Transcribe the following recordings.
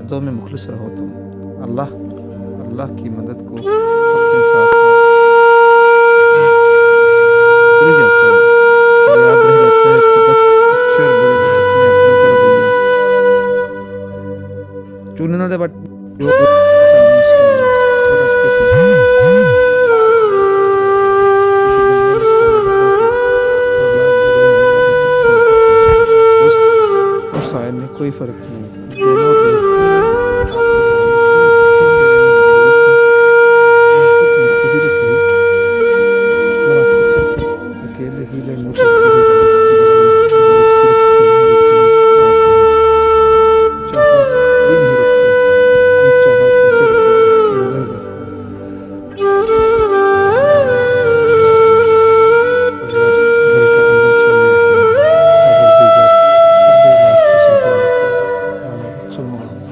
दो में मुखलिस रहो तुम। अल्लाह अल्लाह की मदद को अपने साथ भूल जाता है, याद रह जाता है तो बस अच्छे और बुरे वक्त में अपनों का रवैया चुनने दे बट जो और आपके साथ क्योंकि दुनिया में खाने वालों की औलाद बदलने वालों की दोस्त और साय में कोई फर्क नहीं। दोनों दोस्त हैं, आपके साथ हैं, अंधेरे में मेरे दोस्त हैं। कुछ मुख्तसर ही सही, मगर कुछ अच्छा अकेले ही ले मुँह तक सही लड़ाई लोग सिर्फ सही होते हैं, साथ नहीं। चाहा ये नहीं रुकता, हम चाहा कैसे रुकेंगे, दिल नहीं रुकता। तो यार घर का अंदर चले अगर दीगर सब लाख के साथ होते हैं। आमीन सुनो आमीन।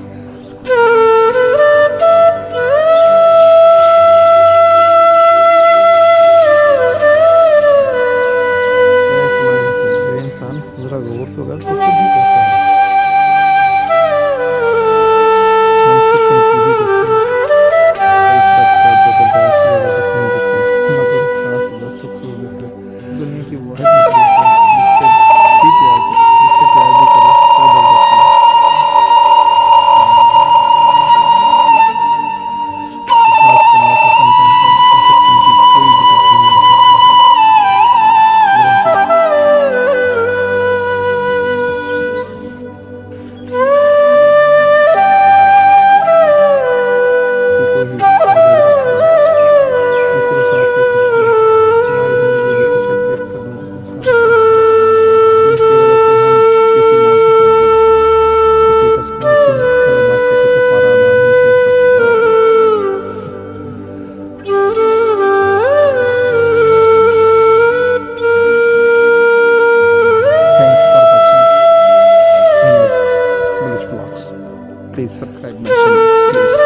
क्या सुनाए हसन, अरे इंसान जरा गौर तो कर, तो खुद ही कैसा है। हम सिर्फ तनकीद ही करते हैं, कई सबका जबरदस्त इजाजत नहीं देते, मगर फासिला सुख से बेहतर दुनिया की वाहिद मखलूक है जिससे प्यार भी करो तो बदल जाती है। इत्तेफाक करना पसंद जानता है, परफेक्शन की कोई जरूरत नहीं है। मेरा फिर दिल को ही आज़ाद रखता है, तीसरे साथ की खुशबू। हमारी ज़िंदगी भी कुछ ऐसे अक्सर लोगों को साथ करती है जिनकी वजह से हम किसी मोड़ के साथ जुड़ते हैं। किसी का सुकून छीन कर ना किसी को पारावार नहीं कह सकता। Thanks for watching Ahmed Village Vlogs. Please subscribe my channel. Please.